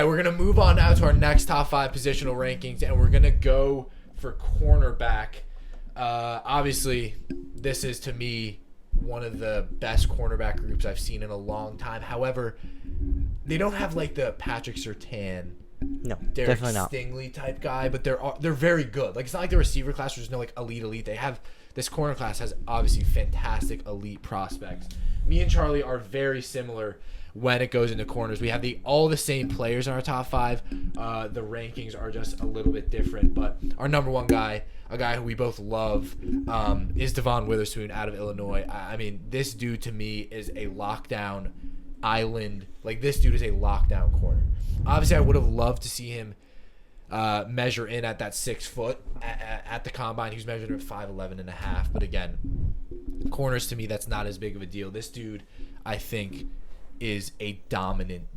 right, we're going to move on now to our next top 5 positional rankings, and we're going to go for cornerback. Obviously, this is, to me, one of the best cornerback groups I've seen in a long time. However, they don't have like the Patrick Surtain, Derek definitely not Stingley type guy, but they're very good. Like, it's not like the receiver class where there's no like elite. They have this corner class has obviously fantastic elite prospects. Me and Charlie are very similar when it goes into corners. We have all the same players in our top 5. The rankings are just a little bit different, but our number one guy, a guy who we both love, is Devon Witherspoon out of Illinois. I mean, this dude to me is a lockdown island. Like, this dude is a lockdown corner. Obviously, I would have loved to see him measure in at that 6 foot at the combine. He was measured at 5'11 and a half. But again, corners to me, that's not as big of a deal. This dude, I think, is a dominant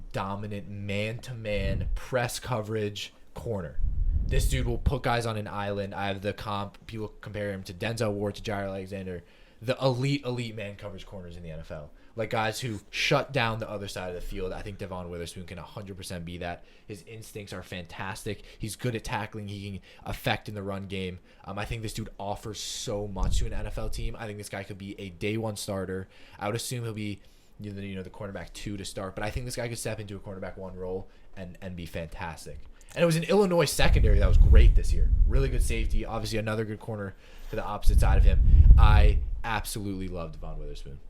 man-to-man press coverage corner. This dude will put guys on an island. I have the comp. People compare him to Denzel Ward, to Jair Alexander, the elite man coverage corners in the NFL. Like, guys who shut down the other side of the field. I think Devon Witherspoon can 100% be that. His instincts are fantastic. He's good at tackling. He can affect in the run game. I think this dude offers so much to an NFL team. I think this guy could be a day one starter. I would assume he'll be the cornerback 2 to start, but I think this guy could step into a cornerback 1 role and be fantastic. And it was an Illinois secondary that was great this year. Really good safety. Obviously, another good corner to the opposite side of him. I absolutely love Devon Witherspoon.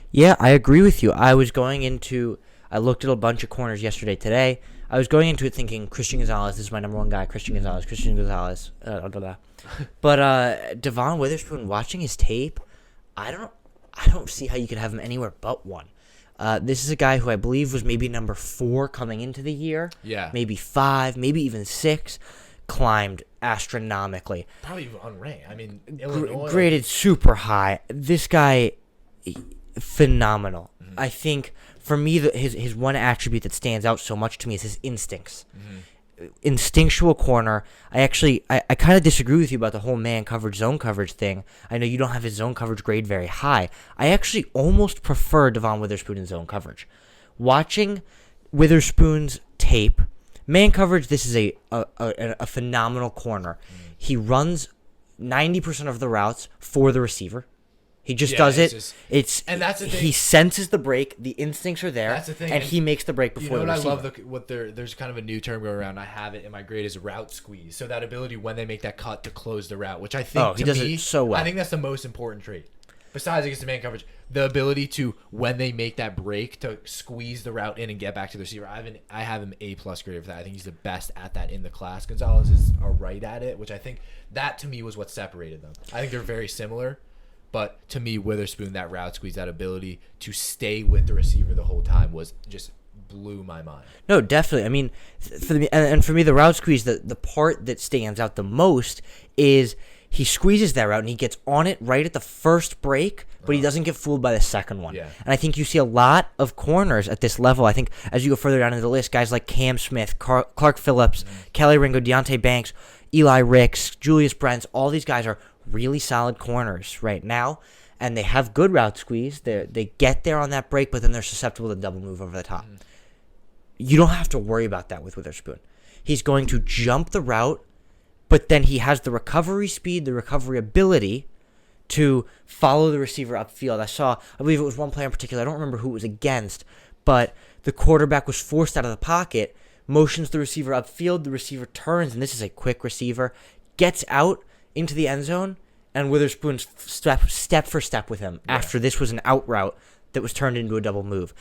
Yeah, I agree with you. I looked at a bunch of corners today. I was going into it thinking Christian Gonzalez, this is my number one guy, Christian Gonzalez. But Devon Witherspoon, watching his tape, I don't see how you could have him anywhere but 1. This is a guy who I believe was maybe number 4 coming into the year. Yeah. Maybe 5, maybe even 6. Climbed astronomically. Probably even unranked. I mean, Illinois. Graded super high. This guy, phenomenal. Mm-hmm. I think, for me, his one attribute that stands out so much to me is his instincts. Mm-hmm. Instinctual corner. I kind of disagree with you about the whole man coverage, zone coverage thing. I know you don't have his zone coverage grade very high. I actually almost prefer Devon Witherspoon in zone coverage. Watching Witherspoon's tape, man coverage, this is a phenomenal corner. Mm. He runs 90% of the routes for the receiver. He just does it. And that's the thing. He senses the break. The instincts are there. That's the thing. And he makes the break before the receiver. I love there's kind of a new term going around. I have it in my grade is route squeeze. So that ability when they make that cut to close the route, which I think he does it so well. I think that's the most important trait. Besides against the man coverage, the ability to, when they make that break, to squeeze the route in and get back to the receiver. I have him A+ grade for that. I think he's the best at that in the class. Gonzalez is right at it, which I think that to me was what separated them. I think they're very similar. But to me, Witherspoon, that route squeeze, that ability to stay with the receiver the whole time was just blew my mind. No, definitely. I mean, for me, the route squeeze, the part that stands out the most is he squeezes that route and he gets on it right at the first break, but he doesn't get fooled by the second one. Yeah. And I think you see a lot of corners at this level. I think as you go further down in the list, guys like Cam Smith, Clark Phillips, Kelly Ringo, Deontay Banks, Eli Ricks, Julius Brents, all these guys are really solid corners right now, and they have good route squeeze. They get there on that break, but then they're susceptible to double move over the top. Mm. You don't have to worry about that with Witherspoon. He's going to jump the route, but then he has the recovery speed, the recovery ability to follow the receiver upfield. I believe it was one player in particular, I don't remember who it was against, but the quarterback was forced out of the pocket, motions the receiver upfield, the receiver turns, and this is a quick receiver, gets out into the end zone, and Witherspoon's step for step with him after this was an out route that was turned into a double move.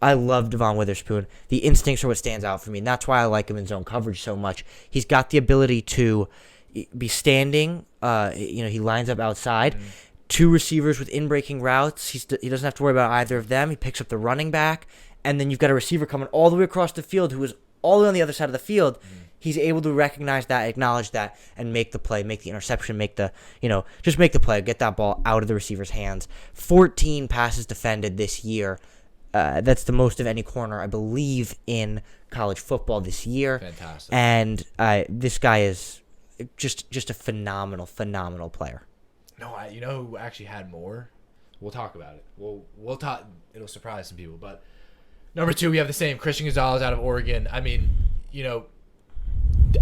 I love Devon Witherspoon. The instincts are what stands out for me, and that's why I like him in zone coverage so much. He's got the ability to be standing. He lines up outside. Mm-hmm. 2 receivers with in-breaking routes. He doesn't have to worry about either of them. He picks up the running back, and then you've got a receiver coming all the way across the field who is all the way on the other side of the field. Mm-hmm. He's able to recognize that, acknowledge that, and make the play, make the interception, just make the play, get that ball out of the receiver's hands. 14 passes defended this year. That's the most of any corner, I believe, in college football this year. Fantastic. And this guy is just a phenomenal player. No, you know who actually had more? We'll talk about it. We'll talk. It'll surprise some people, but number 2, we have the same Christian Gonzalez out of Oregon. I mean,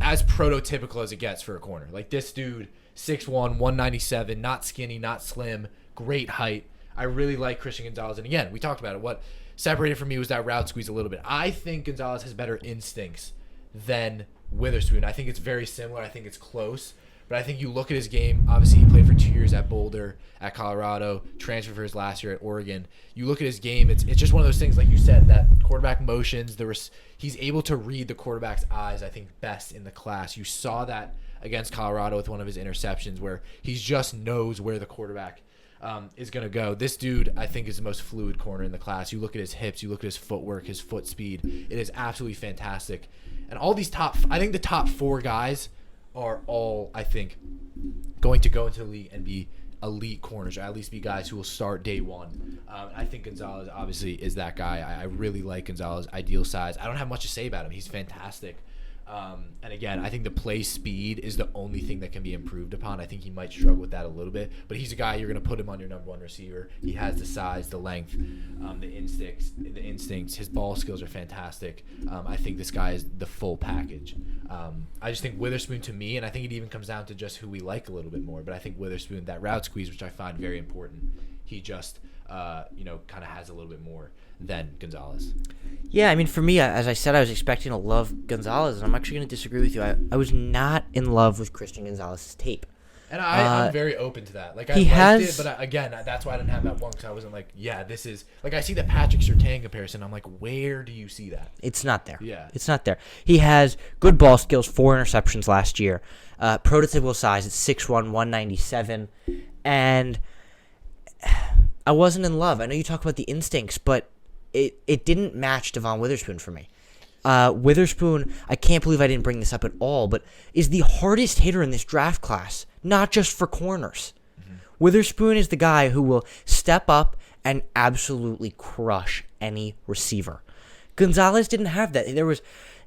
as prototypical as it gets for a corner. Like this dude, 6'1", 197, not skinny, not slim, great height. I really like Christian Gonzalez. And again, we talked about it. What separated from me was that route squeeze a little bit. I think Gonzalez has better instincts than Witherspoon. I think it's very similar. I think it's close. But I think you look at his game. Obviously, he played for 2 years at Boulder, at Colorado, transferred for his last year at Oregon. You look at his game. It's just one of those things, like you said, that quarterback motions. He's able to read the quarterback's eyes, I think, best in the class. You saw that against Colorado with one of his interceptions where he just knows where the quarterback is going to go. This dude, I think, is the most fluid corner in the class. You look at his hips. You look at his footwork, his foot speed. It is absolutely fantastic. And all these I think the top 4 guys are all, I think, going to go into the league and be elite corners, or at least be guys who will start day one. I think Gonzalez obviously is that guy. I really like Gonzalez' ideal size. I don't have much to say about him. He's fantastic. And again, I think the play speed is the only thing that can be improved upon. I think he might struggle with that a little bit, but he's a guy you're going to put him on your number 1 receiver. He has the size, the length, the instincts. His ball skills are fantastic. I think this guy is the full package. I just think Witherspoon, to me, and I think it even comes down to just who we like a little bit more, but I think Witherspoon, that route squeeze, which I find very important, he just kind of has a little bit more than Gonzalez. Yeah, I mean, for me, as I said, I was expecting to love Gonzalez, and I'm actually going to disagree with you. I was not in love with Christian Gonzalez's tape. And I'm very open to that. Like, I liked it, but again, that's why I didn't have that one, because I wasn't like, yeah, this is... Like, I see the Patrick Surtain comparison. I'm like, where do you see that? It's not there. Yeah. It's not there. He has good ball skills, 4 interceptions last year. Prototypical size, it's 6'1", 197. And I wasn't in love. I know you talk about the instincts, but it didn't match Devon Witherspoon for me. Witherspoon, I can't believe I didn't bring this up at all, but is the hardest hitter in this draft class, not just for corners. Mm-hmm. Witherspoon is the guy who will step up and absolutely crush any receiver. Gonzalez didn't have that.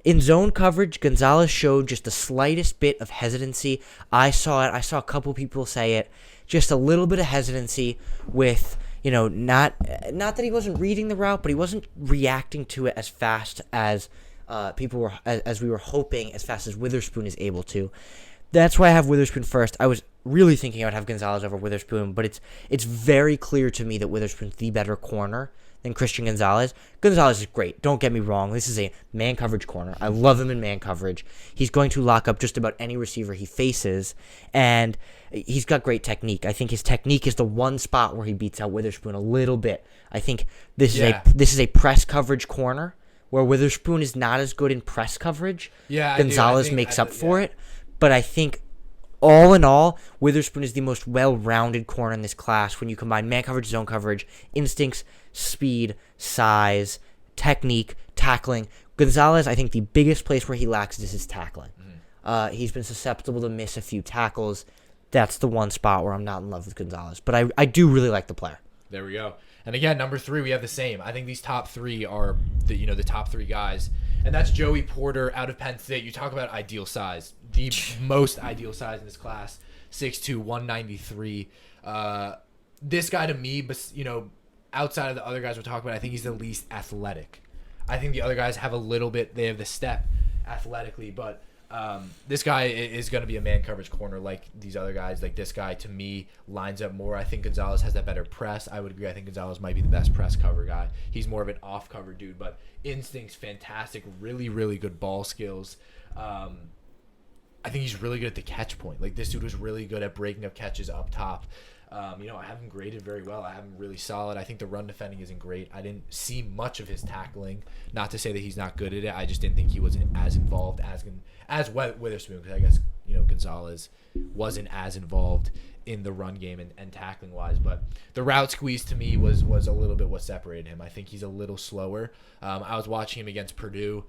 In zone coverage, Gonzalez showed just the slightest bit of hesitancy. I saw it. I saw a couple people say it. Just a little bit of hesitancy with... not that he wasn't reading the route, but he wasn't reacting to it as fast as as we were hoping, as fast as Witherspoon is able to. That's why I have Witherspoon first. I was really thinking I would have Gonzalez over Witherspoon, but it's very clear to me that Witherspoon's the better corner than Christian Gonzalez. Gonzalez is great. Don't get me wrong. This is a man coverage corner. I love him in man coverage. He's going to lock up just about any receiver he faces, and he's got great technique. I think his technique is the one spot where he beats out Witherspoon a little bit. I think this is a press coverage corner where Witherspoon is not as good in press coverage. Yeah, Gonzalez makes up for it, but I think all in all, Witherspoon is the most well-rounded corner in this class when you combine man coverage, zone coverage, instincts, speed, size, technique, tackling. Gonzalez, I think the biggest place where he lacks is his tackling. Mm-hmm. He's been susceptible to miss a few tackles. That's the one spot where I'm not in love with Gonzalez. But I do really like the player. There we go. And again, number 3, we have the same. I think these top 3 are the top 3 guys. And that's Joey Porter out of Penn State. You talk about ideal size. The most ideal size in this class. 6'2", 193. This guy to me, but outside of the other guys we're talking about, I think he's the least athletic. I think the other guys have they have the step athletically, but this guy is going to be a man coverage corner like these other guys. Like this guy, to me, lines up more. I think Gonzalez has that better press. I would agree. I think Gonzalez might be the best press cover guy. He's more of an off cover dude, but instincts fantastic. Really, really good ball skills. I think he's really good at the catch point. Like this dude was really good at breaking up catches up top. I have him graded very well. I have him really solid. I think the run defending isn't great. I didn't see much of his tackling. Not to say that he's not good at it. I just didn't think he was as involved as Witherspoon, because I guess Gonzalez wasn't as involved in the run game and tackling wise. But the route squeeze to me was a little bit what separated him. I think he's a little slower. I was watching him against Purdue.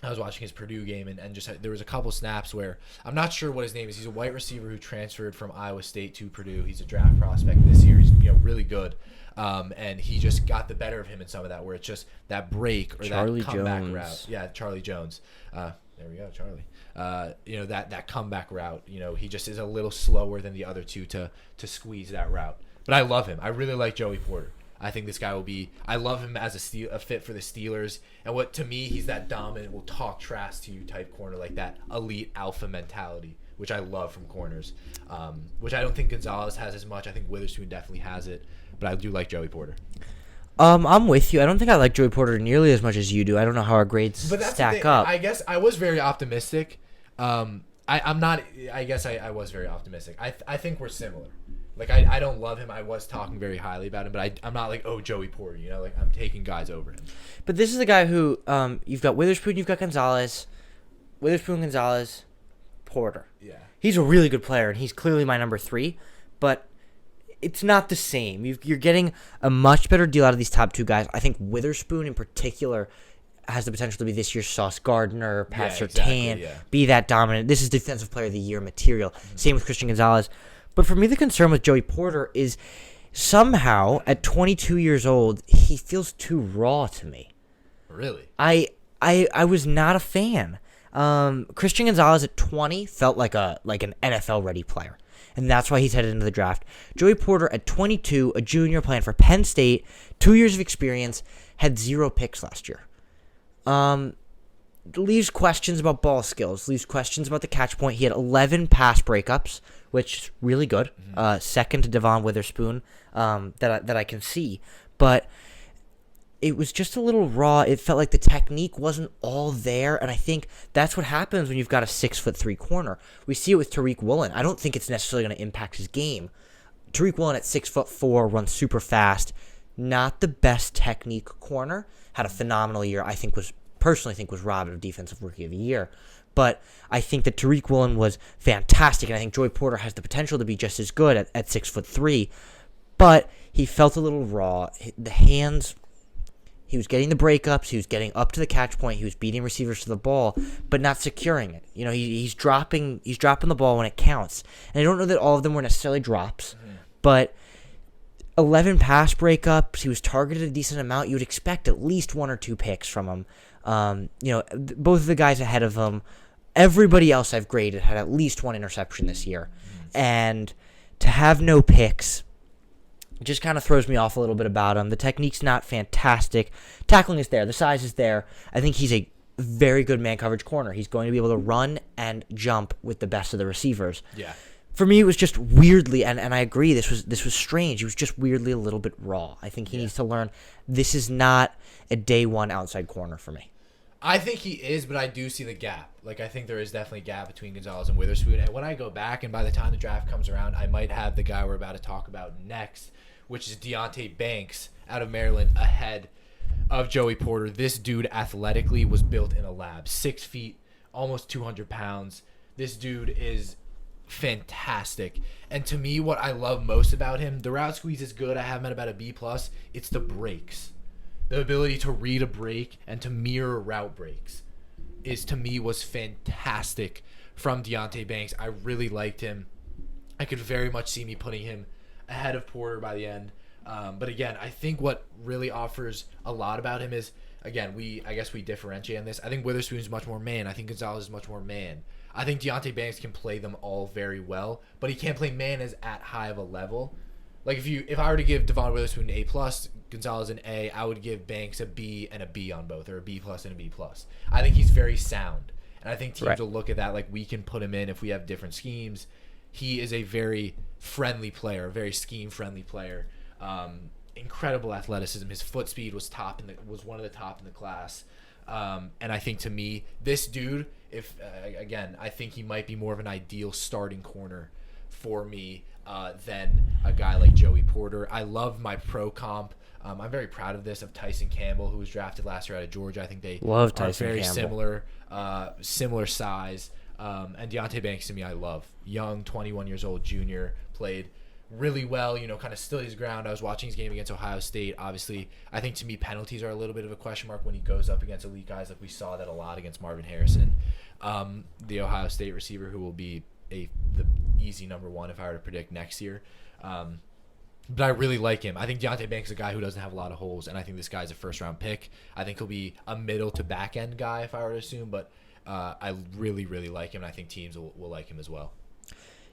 I was watching his Purdue game, and just there was a couple snaps where I'm not sure what his name is. He's a white receiver who transferred from Iowa State to Purdue. He's a draft prospect this year. He's really good, and he just got the better of him in some of that, where it's just that break or Charlie that comeback Jones. route. Yeah, Charlie Jones. There we go, Charlie. That comeback route. He just is a little slower than the other two to squeeze that route. But I love him. I really like Joey Porter. I think this guy will be. I love him as a fit for the Steelers, and what to me he's that dominant, will talk trash to you type corner, like that elite alpha mentality, which I love from corners. Which I don't think Gonzalez has as much. I think Witherspoon definitely has it, but I do like Joey Porter. I'm with you. I don't think I like Joey Porter nearly as much as you do. I don't know how our grades stack up. I guess I was very optimistic. I'm not. I guess I was very optimistic. I think we're similar. Like I don't love him. I was talking very highly about him, but I'm not like, oh, Joey Porter. You know, like I'm taking guys over him. But this is the guy who you've got Witherspoon, you've got Gonzalez, Gonzalez, Porter. Yeah. He's a really good player, and he's clearly my number 3. But it's not the same. You're getting a much better deal out of these top 2 guys. I think Witherspoon in particular has the potential to be this year's Sauce Gardner, Pat Surtain, be that dominant. This is Defensive Player of the Year material. Mm-hmm. Same with Christian Gonzalez. But for me, the concern with Joey Porter is somehow at 22 years old, he feels too raw to me. Really? I was not a fan. Christian Gonzalez at 20 felt like an NFL ready player, and that's why he's headed into the draft. Joey Porter at 22, a junior playing for Penn State, 2 years of experience, had 0 picks last year. Leaves questions about ball skills, leaves questions about the catch point. He had 11 pass breakups, which is really good. Second to Devon Witherspoon that I can see. But it was just a little raw. It felt like the technique wasn't all there, and I think that's what happens when you've got a 6'3" corner. We see it with Tariq Woolen. I don't think it's necessarily going to impact his game. Tariq Woolen at 6'4", runs super fast. Not the best technique corner. Had a phenomenal year. I personally think was robbed of Defensive Rookie of the Year. But I think that Tariq Woolen was fantastic, and I think Joey Porter has the potential to be just as good at 6'3". But he felt a little raw. The hands, he was getting the breakups, he was getting up to the catch point, he was beating receivers to the ball, but not securing it. You know, he's dropping the ball when it counts. And I don't know that all of them were necessarily drops, but 11 pass breakups. He was targeted a decent amount. You would expect at least 1 or 2 picks from him. Both of the guys ahead of him, everybody else I've graded had at least 1 interception this year. And to have no picks just kind of throws me off a little bit about him. The technique's not fantastic. Tackling is there. The size is there. I think he's a very good man coverage corner. He's going to be able to run and jump with the best of the receivers. Yeah. For me, it was just weirdly, and I agree, this was strange. He was just weirdly a little bit raw. I think he needs to learn this is not a day one outside corner for me. I think he is, but I do see the gap. Like, I think there is definitely a gap between Gonzalez and Witherspoon. And when I go back, and by the time the draft comes around, I might have the guy we're about to talk about next, which is Deonte Banks out of Maryland, ahead of Joey Porter. This dude athletically was built in a lab. 6 feet, almost 200 pounds. This dude is fantastic. And to me, what I love most about him, the route squeeze is good. I have him at about a B+. It's the breaks. The ability to read a break and to mirror route breaks to me was fantastic from Deonte Banks. I really liked him. I could very much see me putting him ahead of Porter by the end. But again, I think what really offers a lot about him is, again, I guess we differentiate on this. I think Witherspoon is much more man. I think Gonzalez is much more man. I think Deonte Banks can play them all very well, but he can't play man as at high of a level. Like if I were to give Devon Witherspoon an A+, Gonzalez an A, I would give Banks a B and a B on both, or a B+ and a B+. I think he's very sound, and I think teams will look at that like we can put him in if we have different schemes. He is a very friendly player, a very scheme-friendly player. Incredible athleticism. His foot speed was was one of the top in the class. And I think to me, this dude, I think he might be more of an ideal starting corner for me than a guy like Joey Porter. I love my pro comp. I'm very proud of this, of Tyson Campbell, who was drafted last year out of Georgia. I think they are very similar size. And Deonte Banks, to me, I love. Young, 21 years old, junior, played really well, kind of stood his ground. I was watching his game against Ohio State. Obviously, I think to me penalties are a little bit of a question mark when he goes up against elite guys. Like we saw that a lot against Marvin Harrison, the Ohio State receiver, who will be the easy number 1 if I were to predict next year. But I really like him. I think Deonte Banks is a guy who doesn't have a lot of holes, and I think this guy's a first-round pick. I think he'll be a middle to back-end guy if I were to assume, but I really, really like him, and I think teams will like him as well.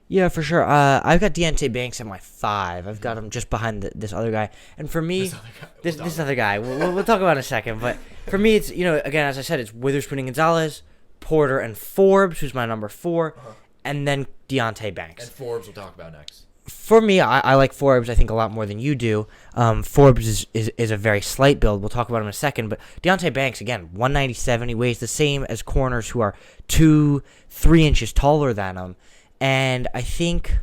Yeah, for sure. I've got Deontay Banks at my 5. I've got him just behind this other guy. And for me, this other guy, we'll talk about in a second. But for me, it's, again, as I said, it's Witherspoon and Gonzalez, Porter and Forbes, who's my number 4, and then Deontay Banks. And Forbes we'll talk about next. For me, I like Forbes, I think, a lot more than you do. Forbes is a very slight build. We'll talk about him in a second. But Deontay Banks, again, 197. He weighs the same as corners who are 2-3 inches taller than him. And I think...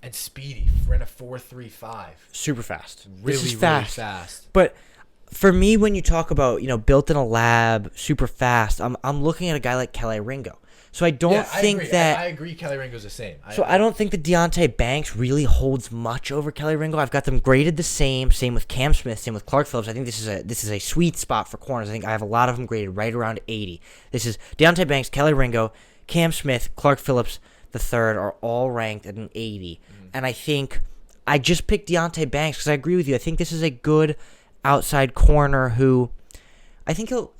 And speedy. Ran a 4.35. Super fast. Really fast. But for me, when you talk about, built in a lab, super fast, I'm looking at a guy like Kelly Ringo. So I don't think that... I agree Kelly Ringo's the same. I don't think that Deontay Banks really holds much over Kelly Ringo. I've got them graded the same. Same with Cam Smith. Same with Clark Phillips. I think this is a sweet spot for corners. I think I have a lot of them graded right around 80. This is Deontay Banks, Kelly Ringo, Cam Smith, Clark Phillips, the third are all ranked at an 80. And I think I just picked Deontay Banks because I agree with you. I think this is a good outside corner who I think he'll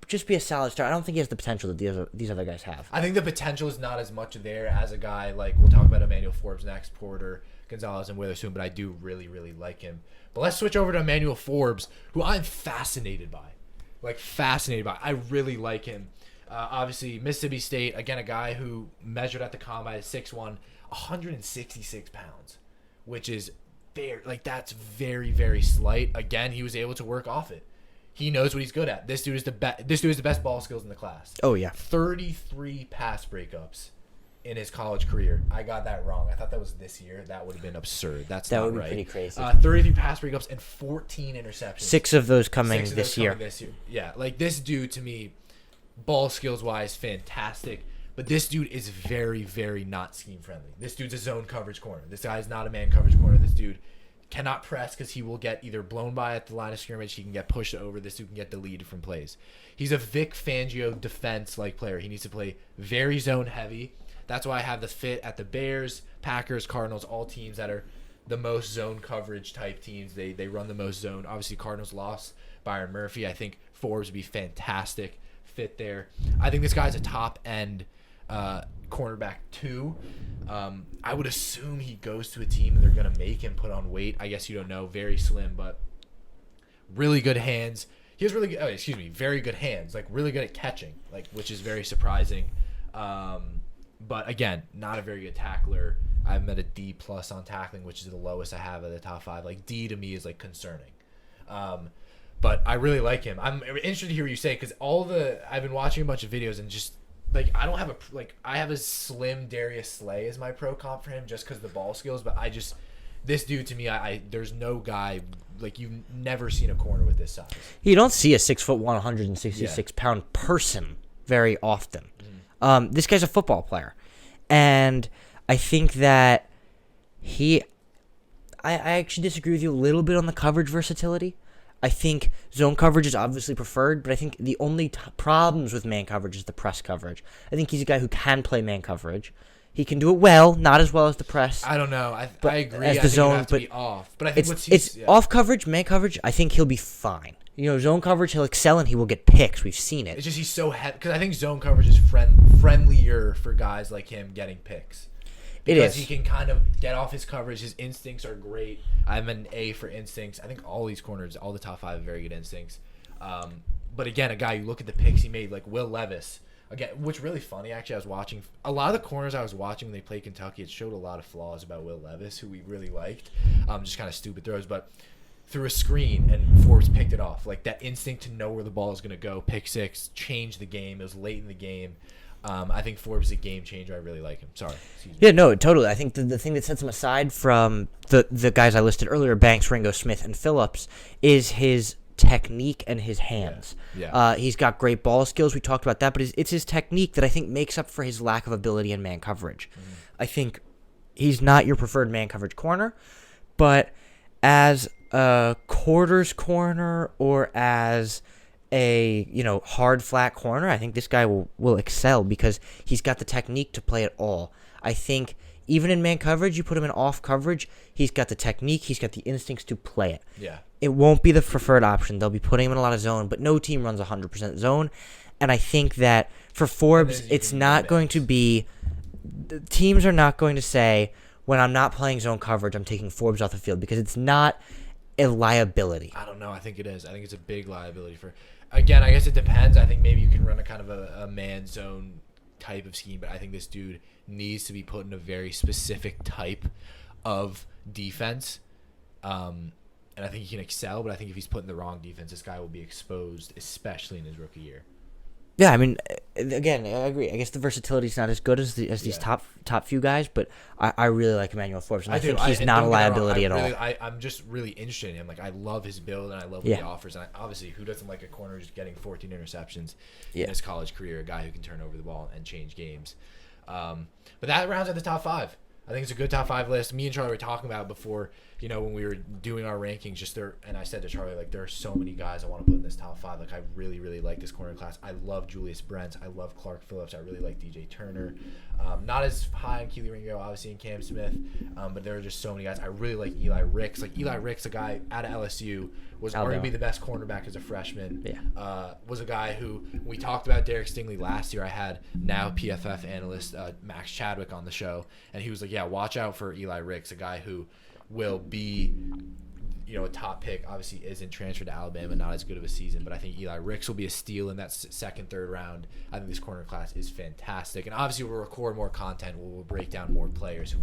just be a solid star. I don't think he has the potential that these other guys have. I think the potential is not as much there as a guy like, we'll talk about Emmanuel Forbes next, Porter, Gonzalez, and Witherspoon, but I do really, really like him. But let's switch over to Emmanuel Forbes, who I'm fascinated by. I really like him. Obviously, Mississippi State, again, a guy who measured at the combine 6'1", 166 pounds, which is that's very, very slight. Again, he was able to work off it. He knows what he's good at. This dude is the best ball skills in the class. Oh, yeah. 33 pass breakups in his college career. I got that wrong. I thought that was this year. That would have been absurd. That would be right. Pretty crazy. 33 pass breakups and 14 interceptions. 6 of those coming this year. Yeah, this dude, to me, ball skills wise, fantastic. But this dude is very, very not scheme friendly. This dude's a zone coverage corner. This guy's not a man coverage corner. This dude cannot press because he will get either blown by at the line of scrimmage. He can get pushed over. This dude can get deleted from plays. He's a Vic Fangio defense-like player. He needs to play very zone heavy. That's why I have the fit at the Bears, Packers, Cardinals, all teams that are the most zone coverage type teams. They run the most zone. Obviously, Cardinals lost Byron Murphy. I think Forbes would be fantastic fit there. I think this guy's a top-end cornerback 2. I would assume he goes to a team and they're going to make him put on weight. I guess you don't know. Very slim, but really good hands. He has really good, very good hands. Really good at catching, which is very surprising. But again, not a very good tackler. I'm at a D+ on tackling, which is the lowest I have of the top 5. D to me is concerning. But I really like him. I'm interested to hear what you say because I've been watching a bunch of videos and just I don't have I have a slim Darius Slay as my pro comp for him just because of the ball skills. But this dude to me, there's no guy you've never seen a corner with this size. You don't see a 6'1", 166 pound person very often. This guy's a football player, and I think that I actually disagree with you a little bit on the coverage versatility. I think zone coverage is obviously preferred, but I think the only problems with man coverage is the press coverage. I think he's a guy who can play man coverage. He can do it well, not as well as the press. I don't know. I agree. As the zone, but be off. But I think it's off coverage, man coverage. I think he'll be fine. Zone coverage, he'll excel and he will get picks. We've seen it. It's just he's so heavy because I think zone coverage is friendlier for guys like him getting picks. Because he can kind of get off his coverage. His instincts are great. I'm an A for instincts. I think all these corners, all the top 5 have very good instincts. But again, a guy, you look at the picks he made, like Will Levis. Again, which really funny, actually, I was watching. A lot of the corners I was watching when they played Kentucky, it showed a lot of flaws about Will Levis, who we really liked. Just kind of stupid throws. But through a screen, and Forbes picked it off. That instinct to know where the ball is going to go. Pick 6, changed the game. It was late in the game. I think Forbes is a game changer. I really like him. Sorry. Yeah, no, totally. I think the thing that sets him aside from the guys I listed earlier, Banks, Ringo, Smith, and Phillips, is his technique and his hands. Yeah. He's got great ball skills. We talked about that, but it's his technique that I think makes up for his lack of ability in man coverage. I think he's not your preferred man coverage corner, but as a quarters corner or as a hard flat corner, I think this guy will excel because he's got the technique to play it all. I think even in man coverage, you put him in off coverage, he's got the technique, he's got the instincts to play it. Yeah. It won't be the preferred option. They'll be putting him in a lot of zone, but no team runs 100% zone. And I think that for Forbes, it's not going to be the teams are not going to say, when I'm not playing zone coverage, I'm taking Forbes off the field, because it's not a liability. I don't know. I think it is. I think it's a big liability for. Again, I guess it depends. I think maybe you can run a kind of a man zone type of scheme, but I think this dude needs to be put in a very specific type of defense. And I think he can excel, but I think if he's put in the wrong defense, this guy will be exposed, especially in his rookie year. Yeah, I mean, again, I agree. I guess the versatility is not as good as these top few guys, but I really like Emmanuel Forbes, and I think he's not a liability at all. I'm just really interested in him. Like, I love his build, and I love what he offers. And obviously, who doesn't like a corner who's getting 14 interceptions in his college career, a guy who can turn over the ball and change games. But that rounds out the top 5. I think it's a good top 5 list. Me and Charlie were talking about it before, when we were doing our rankings, and I said to Charlie, like, there are so many guys I want to put in this top 5. Like, I really, really like this corner class. I love Julius Brents. I love Clark Phillips. I really like DJ Turner. Not as high on Keely Ringo, obviously, and Cam Smith, but there are just so many guys. I really like Eli Ricks. Like, Eli Ricks, a guy out of LSU, was arguably the best cornerback as a freshman. Yeah. Was a guy who, when we talked about Derek Stingley last year, I had now PFF analyst Max Chadwick on the show, and he was like, yeah, watch out for Eli Ricks, a guy who will be, a top pick. Obviously isn't transferred to Alabama, not as good of a season, but I think Eli Ricks will be a steal in that second, third round. I think this corner class is fantastic, and obviously we'll record more content. We'll break down more players who